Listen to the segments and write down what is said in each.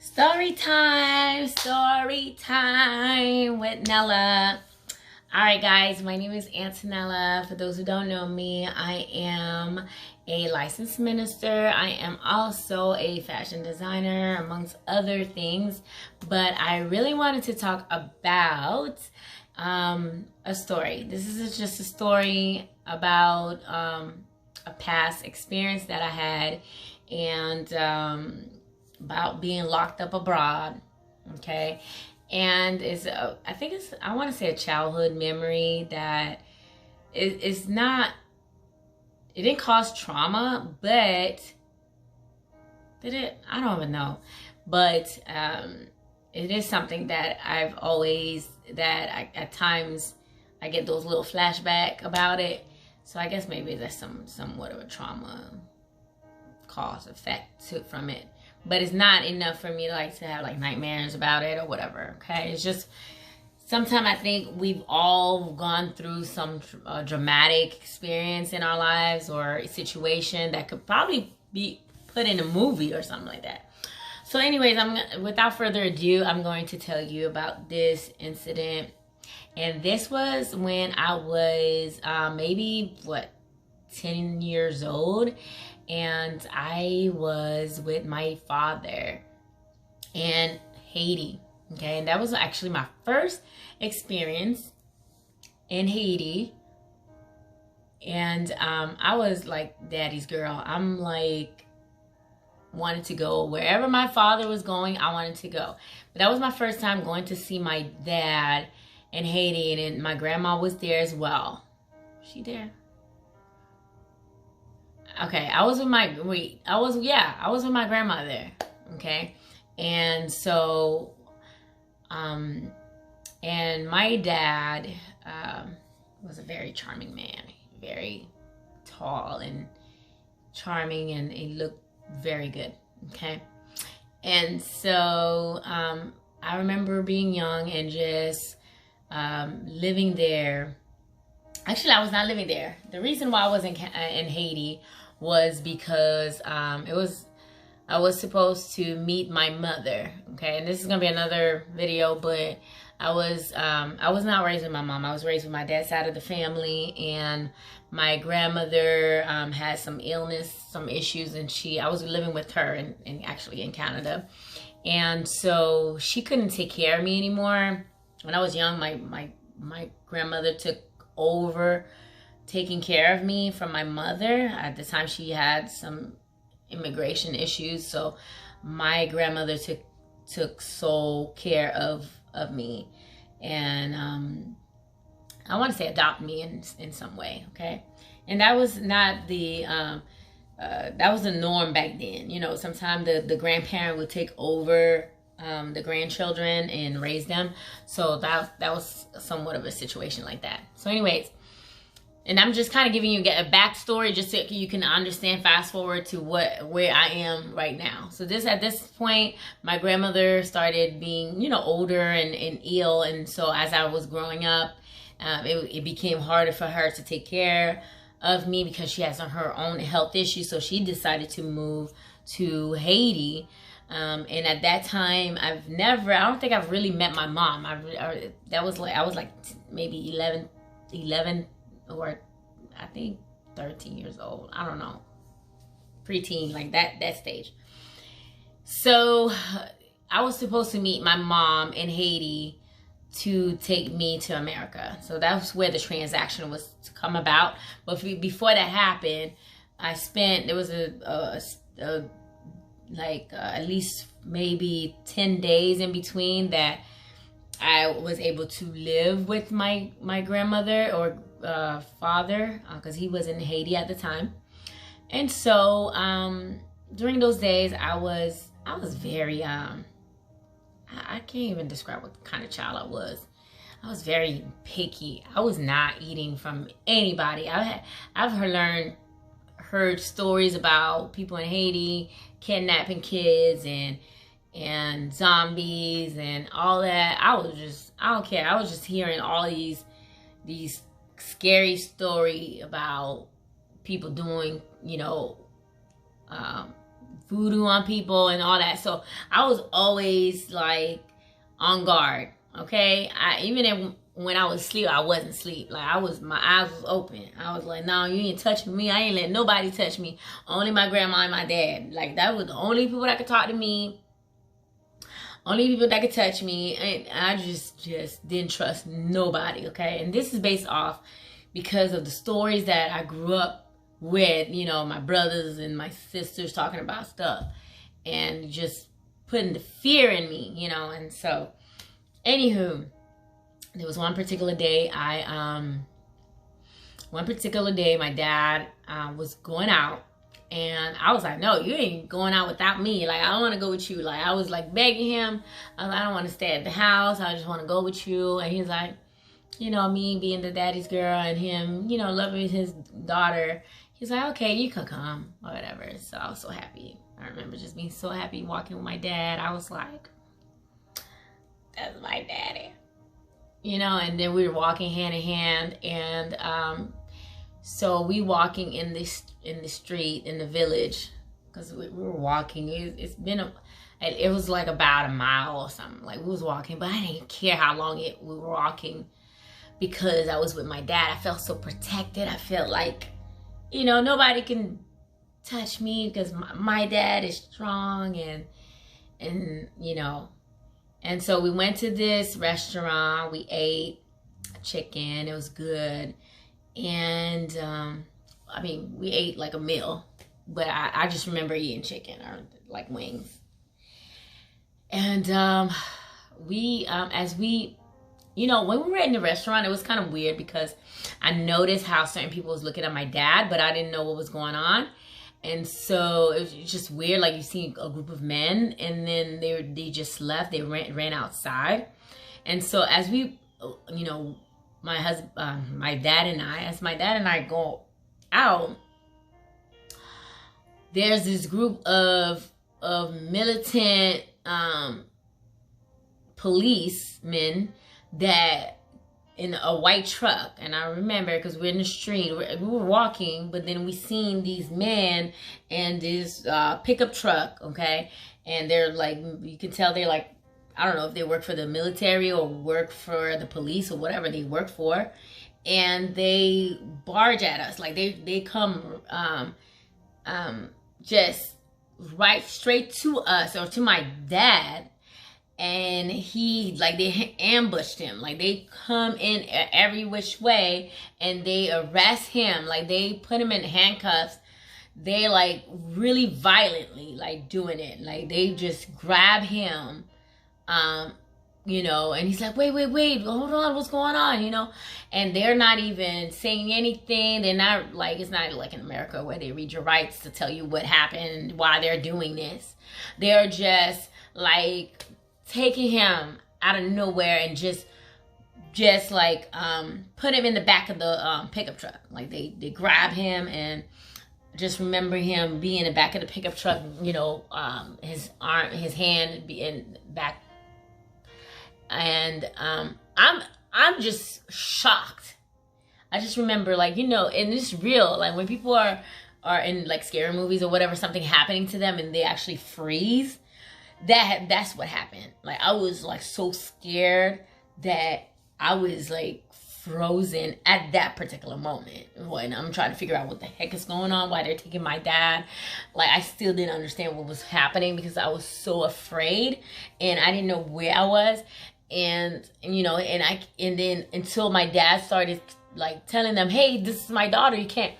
Story time with Nella. All right, guys, my name is Antonella. For those who don't know me, I am a licensed minister. I am also a fashion designer, amongst other things. But I really wanted to talk about a story. This is just a story about a past experience that I had, and about being locked up abroad. Okay. And I think I want to say a childhood memory that is not, it didn't cause trauma, but did it? I don't even know. But it is something that I've always, at times I get those little flashback about it. So I guess maybe there's somewhat of a trauma cause effect from it. But it's not enough for me to have nightmares about it or whatever. Okay, it's just sometimes I think we've all gone through some dramatic experience in our lives or a situation that could probably be put in a movie or something like that. So anyways, without further ado, I'm going to tell you about this incident. And this was when I was maybe 10 years old. And I was with my father in Haiti, okay? And that was actually my first experience in Haiti. And I was like daddy's girl. I'm like, wanted to go wherever my father was going, I wanted to go. But that was my first time going to see my dad in Haiti, and then my grandma was there as well. Was she there? Okay, I was with my grandmother, okay? And so, and my dad was a very charming man, very tall and charming, and he looked very good, okay? And so, I remember being young and just living there. Actually, I was not living there. The reason why I was in Haiti was because I was supposed to meet my mother, okay? And this is gonna be another video, but I was not raised with my mom. I was raised with my dad's side of the family, and my grandmother had some illness, some issues, and I was living with her actually in Canada, and so she couldn't take care of me anymore. When I was young, my grandmother took over taking care of me from my mother. At the time, she had some immigration issues, so my grandmother took sole care of me, and I want to say adopt me in some way, okay? And that was not the that was the norm back then. You know, sometimes the grandparent would take over the grandchildren and raise them. So that was somewhat of a situation like that. So anyways, and I'm just kind of giving you a backstory just so you can understand, fast forward to where I am right now. So at this point, my grandmother started being, older and ill. And so as I was growing up, it became harder for her to take care of me because she has her own health issues. So she decided to move to Haiti. And at that time, I don't think I've really met my mom. I was like maybe 11 or I think 13 years old. I don't know. Preteen, like that stage. So I was supposed to meet my mom in Haiti to take me to America. So that was where the transaction was to come about. But before that happened, there was at least maybe 10 days in between that I was able to live with my grandmother or father, because he was in Haiti at the time. And so during those days, I was very I can't even describe what kind of child I was. I was very picky. I was not eating from anybody. I've heard stories about people in Haiti kidnapping kids and zombies and all that. I don't care. I was just hearing all these scary story about people doing, voodoo on people and all that. So I was always like on guard. Okay, when I was asleep, I wasn't asleep. Like my eyes was open. I was like, no, you ain't touching me. I ain't letting nobody touch me. Only my grandma and my dad. Like that was the only people that could talk to me. Only people that could touch me. And I just didn't trust nobody. Okay, and this is based off because of the stories that I grew up with. You know, my brothers and my sisters talking about stuff and just putting the fear in me. You know, and so, anywho. There was one particular day my dad was going out, and I was like, no, you ain't going out without me. Like, I don't want to go with you. Like, I was like begging him. I was like, I don't want to stay at the house. I just want to go with you. And he's like, you know, me being the daddy's girl and him, you know, loving his daughter. He's like, okay, you can come or whatever. So I was so happy. I remember just being so happy walking with my dad. I was like, that's my daddy. You know, and then we were walking hand in hand, and so we walking in the street in the village, because we were walking. It was like about a mile or something. Like we was walking, but I didn't care how long we were walking, because I was with my dad. I felt so protected. I felt like, you know, nobody can touch me because my dad is strong, and you know. And so we went to this restaurant. We ate chicken. It was good. And, I mean, we ate like a meal. But I just remember eating chicken or like wings. And you know, when we were in the restaurant, it was kind of weird because I noticed how certain people was looking at my dad, but I didn't know what was going on. And so it was just weird. Like you see a group of men, and then they just left. They ran outside. And so as we, you know, my dad and I go out, there's this group of militant policemen that in a white truck. And I remember because we're in the street, we were walking, but then we seen these men and this pickup truck, okay? And they're like, you can tell they're like, I don't know if they work for the military or work for the police or whatever they work for. And they barge at us. Like they come just right straight to us or to my dad. And they ambushed him. Like they come in every which way and they arrest him. Like they put him in handcuffs. They like really violently like doing it. Like they just grab him, you know, and he's like, wait, hold on, what's going on, you know? And they're not even saying anything. They're not like, it's not like in America where they read your rights to tell you what happened, why they're doing this. They're just like taking him out of nowhere and just like put him in the back of the pickup truck. Like they grab him, and just remember him being in the back of the pickup truck, you know, his hand be in back. And I'm just shocked. I just remember, like, you know, and it's real, like when people are in like scary movies or whatever, something happening to them and they actually freeze. That's what happened. Like I was like so scared that I was like frozen at that particular moment when I'm trying to figure out what the heck is going on, why they're taking my dad. Like I still didn't understand what was happening because I was so afraid and I didn't know where I was. And you know, and then until my dad started like telling them, hey, this is my daughter, you can't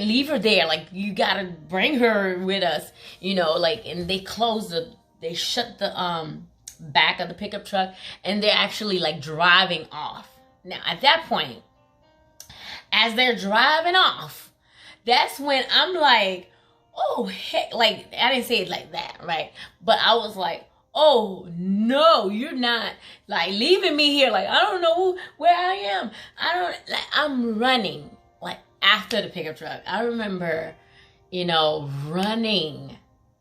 leave her there, like you gotta bring her with us, you know, like. And they shut the back of the pickup truck, and they're actually like driving off. Now at that point, as they're driving off, that's when I'm like, oh heck, like I didn't say it like that, right? But I was like, oh no, you're not like leaving me here. Like I don't know where I am. I'm running like after the pickup truck. I remember, you know, running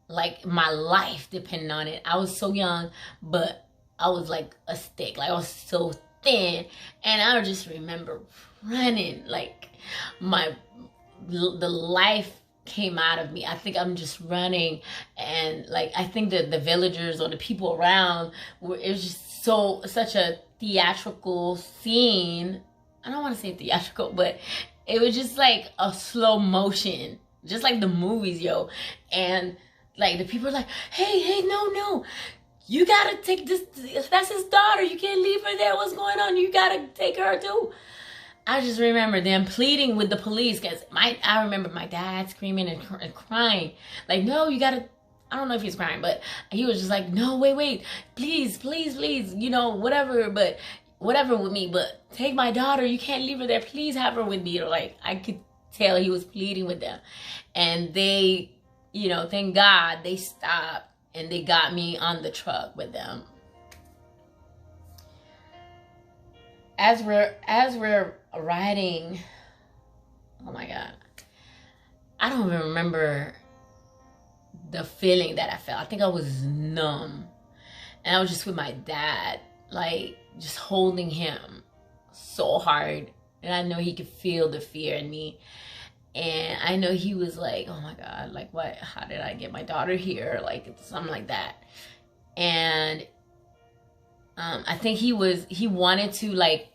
like my life depending on it. I was so young, but I was like a stick. Like I was so thin, and I just remember running like the life came out of me. I think I'm just running, and like I think that the villagers or the people around it was just such a theatrical scene. I don't want to say theatrical, but it was just like a slow motion, just like the movies, yo. And like the people are like, hey, no, you gotta take this. That's his daughter. You can't leave her there. What's going on? You gotta take her too. I just remember them pleading with the police, because I remember my dad screaming and crying. Like, no, you gotta, I don't know if he's crying, but he was just like, no, wait, please, you know, whatever with me, but take my daughter. You can't leave her there. Please have her with me. Or like, I could tell he was pleading with them. And they, you know, thank God they stopped and they got me on the truck with them. As we're riding, oh my God, I don't even remember the feeling that I felt. I think I was numb, and I was just with my dad, like just holding him so hard, and I know he could feel the fear in me, and I know he was like, oh my God, like what, how did I get my daughter here, like something like that. And I think he wanted to like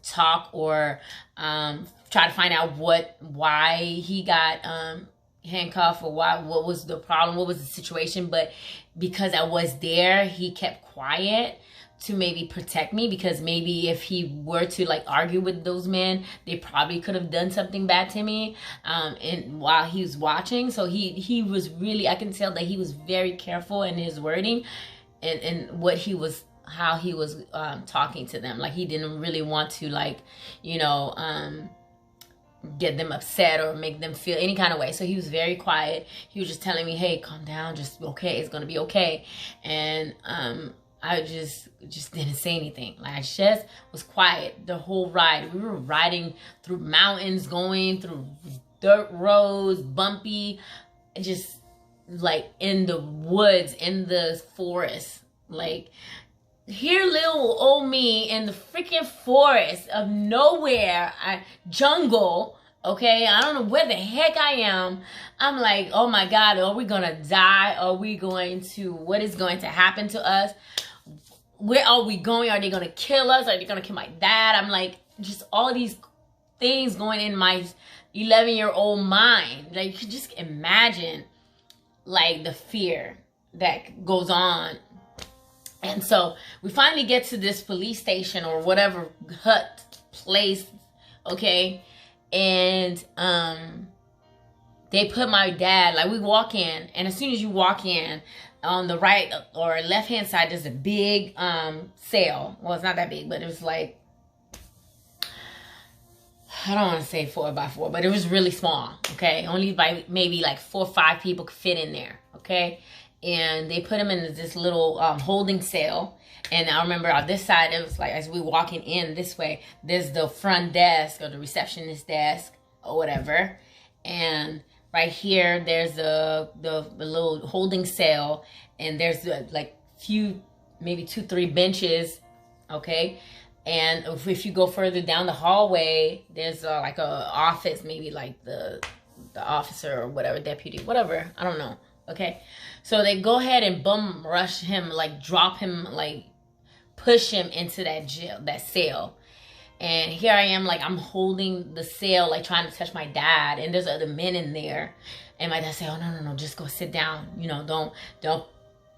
talk or try to find out why he got handcuffed, or what was the problem, what was the situation. But because I was there, he kept quiet to maybe protect me, because maybe if he were to like argue with those men, they probably could have done something bad to me and while he was watching. So he was really, I can tell that he was very careful in his wording and what he was, how he was talking to them. Like he didn't really want to, like, you know, get them upset or make them feel any kind of way. So he was very quiet. He was just telling me, hey, calm down, just okay, it's gonna be okay. And I just didn't say anything. Like I just was quiet the whole ride. We were riding through mountains, going through dirt roads, bumpy, just like in the woods, in the forest. Like, here little old me in the freaking forest of nowhere, jungle, okay? I don't know where the heck I am. I'm like, oh my God, are we gonna die? Are we going to, what is going to happen to us? Where are we going? Are they gonna kill us? Are they gonna kill my dad? I'm like, just all these things going in my 11-year-old mind. Like, you could just imagine like the fear that goes on. And so we finally get to this police station or whatever hut place, okay? And they put my dad, like we walk in, and as soon as you walk in, on the right or left hand side, there's a big cell. Well, it's not that big, but it was like, I don't want to say 4x4, but it was really small, okay? Only by maybe like 4 or 5 people could fit in there, okay? And they put him in this little holding cell. And I remember on this side, it was like, as we walking in this way, there's the front desk or the receptionist desk or whatever. And right here, there's the little holding cell. And there's like few, maybe 2-3 benches, okay? And if you go further down the hallway, there's like a office, maybe like the officer or whatever, deputy, whatever, I don't know. Okay, so they go ahead and bum rush him, like drop him, like push him into that jail, that cell. And here I am, like I'm holding the cell, like trying to touch my dad, and there's other men in there. And my dad said, "Oh no, just go sit down. You know, don't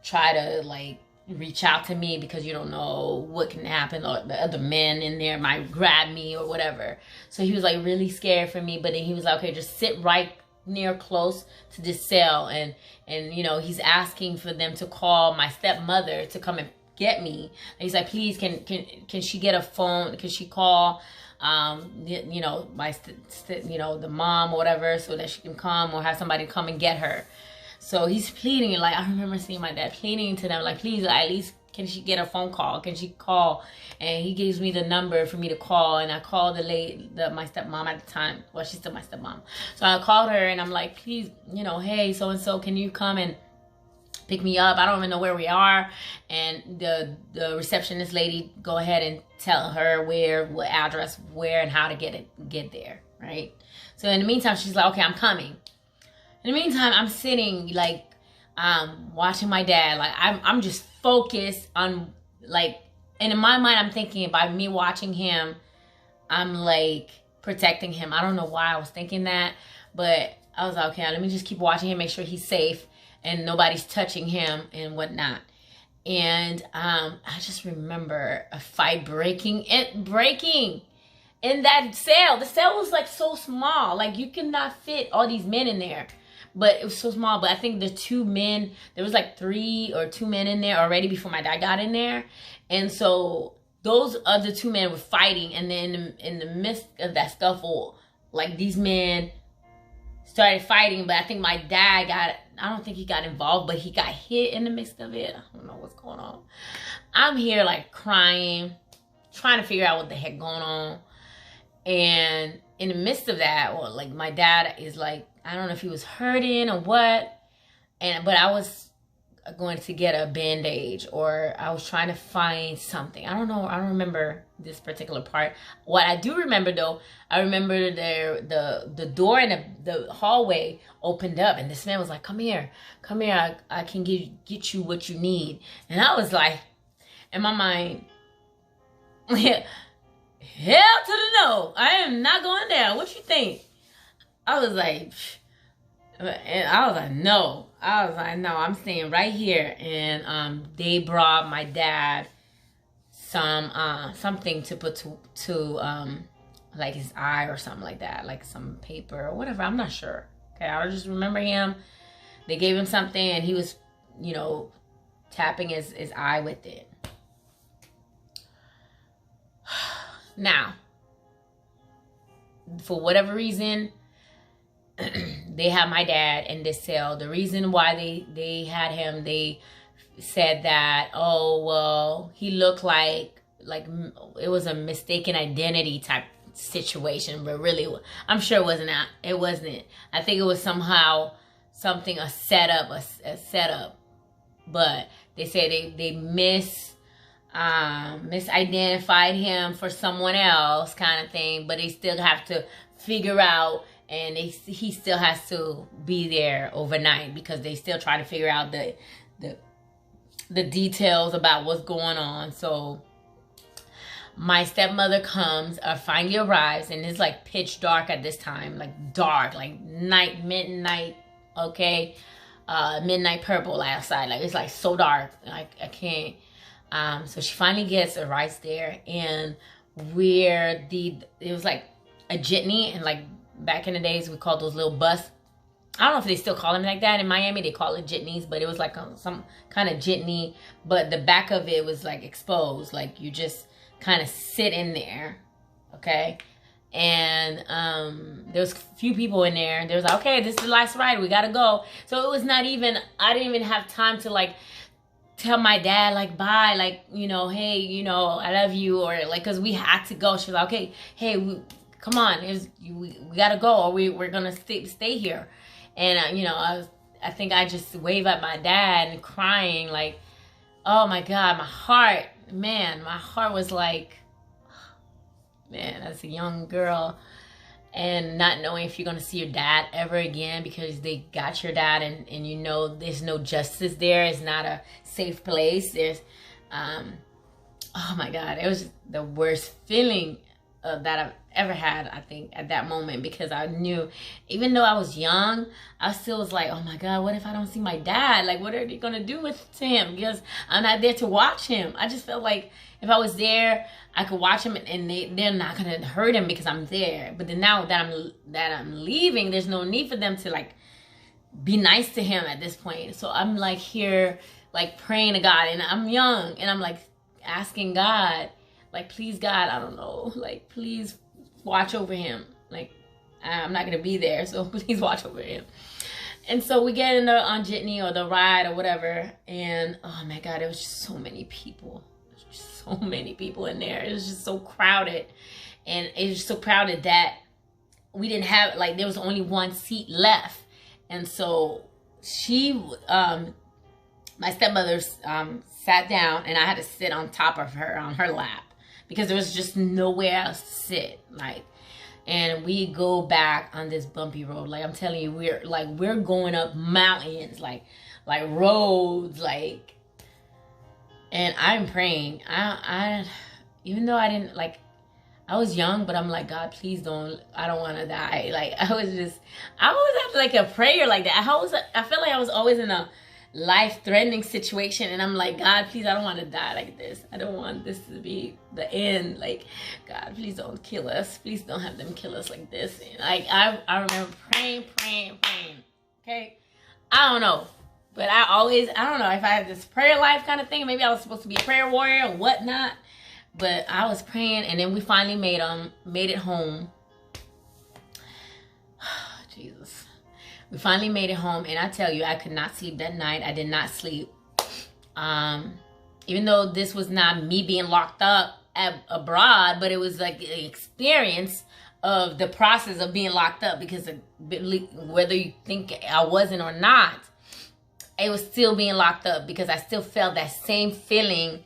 try to like reach out to me because you don't know what can happen, or the other men in there might grab me or whatever." So he was like really scared for me, but then he was like, "Okay, just sit right near close to this cell," and you know, he's asking for them to call my stepmother to come and get me. And he's like, please, can she get a phone? Can she call you know, you know, the mom or whatever, so that she can come, or have somebody come and get her. So he's pleading, like I remember seeing my dad pleading to them, like, please, at least can she get a phone call? Can she call? And he gives me the number for me to call. And I called my stepmom at the time. Well, she's still my stepmom. So I called her and I'm like, please, you know, hey, so-and-so, can you come and pick me up? I don't even know where we are. And the receptionist lady, go ahead and tell her what address, where, and how to get there, right? So in the meantime, she's like, okay, I'm coming. In the meantime, I'm sitting like watching my dad. Like I'm just focused on like, and in my mind I'm thinking by me watching him, I'm like protecting him. I don't know why I was thinking that, but I was like, okay, let me just keep watching him, make sure he's safe and nobody's touching him and whatnot. And I just remember a fight breaking in that cell. The cell was like so small, like you cannot fit all these men in there, but it was so small. But I think the two men, there was like 3 or 2 men in there already before my dad got in there. And so those other 2 men were fighting, and then in the midst of that scuffle, like these men started fighting, but I think my dad I don't think he got involved, but he got hit in the midst of it. I don't know what's going on. I'm here like crying, trying to figure out what the heck going on. And in the midst of that, well, like my dad is like, I don't know if he was hurting or what, but I was going to get a bandage, or I was trying to find something. I don't know. I don't remember this particular part. What I do remember though, I remember the door in the hallway opened up, and this man was like, come here. I can get you what you need. And I was like, in my mind, hell to the no. I am not going there. What you think? I was like, no. I'm staying right here. And they brought my dad something to put to like his eye or something like that, like some paper or whatever. I'm not sure. Okay, I just remember him. They gave him something, and he was, tapping his eye with it. Now, for whatever reason, they had my dad in this cell. The reason why they had him, they said that, oh, well, he looked like it was a mistaken identity type situation, but really, I'm sure it wasn't. It wasn't. I think it was somehow something, a setup. But they said they misidentified him for someone else, kind of thing. But they still have to figure out, and he still has to be there overnight because they still try to figure out the details about what's going on. So my stepmother comes, finally arrives, and it's like pitch dark at this time, like dark, like midnight, okay, midnight purple outside, like it's like so dark, like I can't. So she finally arrives there, and it was like a jitney, and like back in the days we called those little bus. I don't know if they still call them like that in Miami. They call it jitneys, but it was like some kind of jitney, but the back of it was like exposed, like you just kind of sit in there, okay? And there was a few people in there, and there was like, okay, this is the last ride, we gotta go. So it was not even, I didn't even have time to like tell my dad like bye, like, hey, I love you, or like, because we had to go. She was like, okay, hey, come on, we gotta go, or we're gonna stay here. And I think I just waved at my dad and crying, like, oh my God, my heart was like, man, as a young girl, and not knowing if you're going to see your dad ever again, because they got your dad, and there's no justice there. It's not a safe place. There's, oh my God, it was the worst feeling that I've ever had, I think, at that moment, because I knew, even though I was young, I still was like, oh my God, what if I don't see my dad? Like, what are they gonna do to him? Because I'm not there to watch him. I just felt like if I was there, I could watch him, and they're not gonna hurt him because I'm there. But then now that I'm leaving, there's no need for them to like be nice to him at this point. So I'm like here, like praying to God, and I'm young, and I'm like asking God, like, please God, I don't know, like, please watch over him. Like, I'm not gonna be there, so please watch over him. And so we get on jitney or the ride or whatever, and oh my God, it was just so many people. So many people in there. It was just so crowded, and it was so crowded that we didn't have, like, there was only one seat left. And so my stepmother sat down, and I had to sit on top of her, on her lap, because there was just nowhere else to sit. Like, and we go back on this bumpy road. Like I'm telling you, we're going up mountains, like roads, like. And I'm praying. I even though I didn't like, I was young, but I'm like, God, please don't. I don't want to die. Like I always have like a prayer like that. I felt like I was always in a life-threatening situation, and I'm like, God, please, I don't want to die like this. I don't want this to be the end. Like, God, please don't kill us. Please don't have them kill us like this. And like I remember praying. Okay, I don't know. But I don't know if I had this prayer life kind of thing. Maybe I was supposed to be a prayer warrior or whatnot. But I was praying, and then we finally made it home. Jesus. We finally made it home, and I tell you, I could not sleep that night. I did not sleep. Even though this was not me being locked up abroad, but it was like an experience of the process of being locked up, because whether you think I wasn't or not, it was still being locked up, because I still felt that same feeling.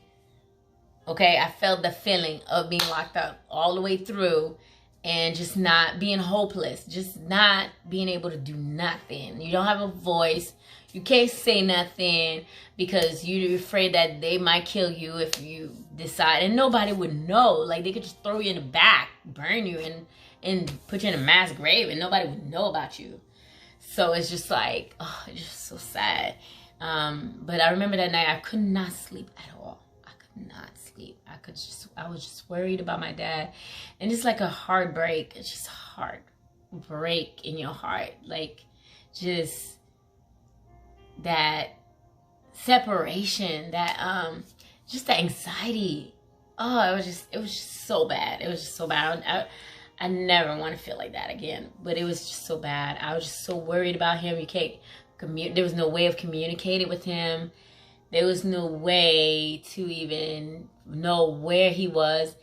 Okay, I felt the feeling of being locked up all the way through, and just not being hopeless, just not being able to do nothing. You don't have a voice. You can't say nothing because you're afraid that they might kill you if you decide, and nobody would know. Like, they could just throw you in the back, burn you, and put you in a mass grave, and nobody would know about you. So it's just like, oh, it's just so sad. But I remember that night, I could not sleep at all. I could not sleep. I was just worried about my dad. And it's like a heartbreak. It's just a heartbreak in your heart. Like, just that separation, that, just the anxiety. Oh, it was just so bad. It was just so bad. I never want to feel like that again. But it was just so bad. I was just so worried about him. There was no way of communicating with him. There was no way to even know where he was.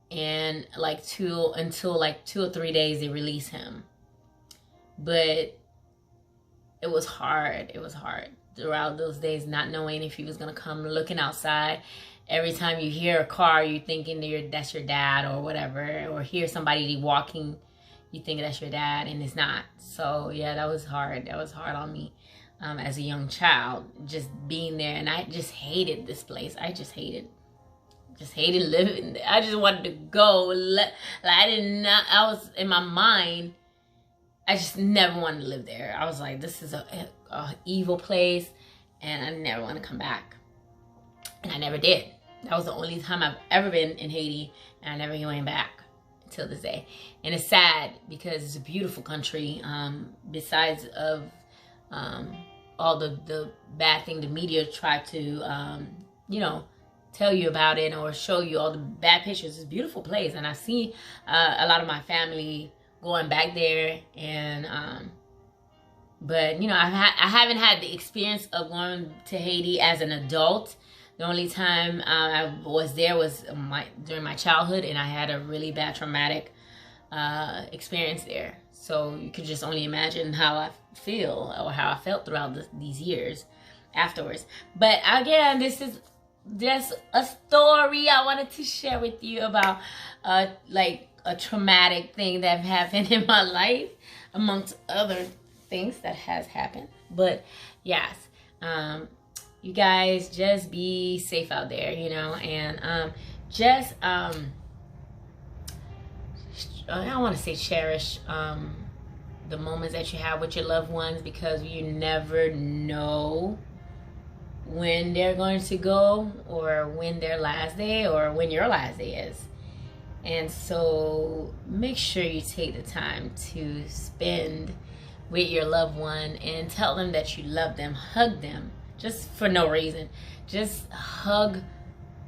And until like 2 or 3 days, they released him. But it was hard. It was hard throughout those days, not knowing if he was going to come, looking outside. Every time you hear a car, you're thinking that's your dad or whatever, or hear somebody walking, you think that's your dad, and it's not. So yeah, that was hard. That was hard on me as a young child, just being there. And I just hated this place. I just hated living there. I just wanted to go. I was in my mind, I just never wanted to live there. I was like, this is a evil place, and I never want to come back. And I never did. That was the only time I've ever been in Haiti, and I never went back until this day. And it's sad because it's a beautiful country. Besides of all the bad thing the media try to, tell you about it or show you all the bad pictures. It's a beautiful place, and I see a lot of my family going back there. And but I haven't had the experience of going to Haiti as an adult. The only time I was there was during my childhood, and I had a really bad traumatic experience there. So you could just only imagine how I feel or how I felt throughout these years afterwards. But again, this is just a story I wanted to share with you about like a traumatic thing that happened in my life, amongst other things that has happened. But yes, you guys just be safe out there, and just I don't want to say cherish the moments that you have with your loved ones, because you never know when they're going to go, or when their last day, or when your last day is. And so make sure you take the time to spend with your loved one and tell them that you love them. Hug them, just for no reason. Just hug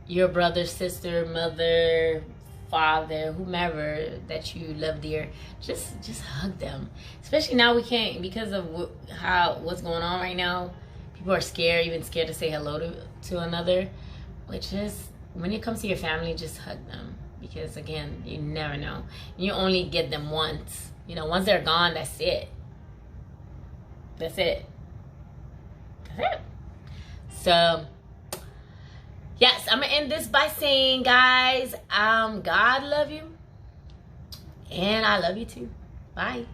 your brother, sister, mother, father, whomever that you love dear. Just hug them. Especially now we can't, because of what's going on right now. People are scared, even scared to say hello to another. Which is, when it comes to your family, just hug them. Because again, you never know. You only get them once. Once they're gone, that's it. That's it. That's it. So, yes, I'm going to end this by saying, guys, God love you. And I love you too. Bye.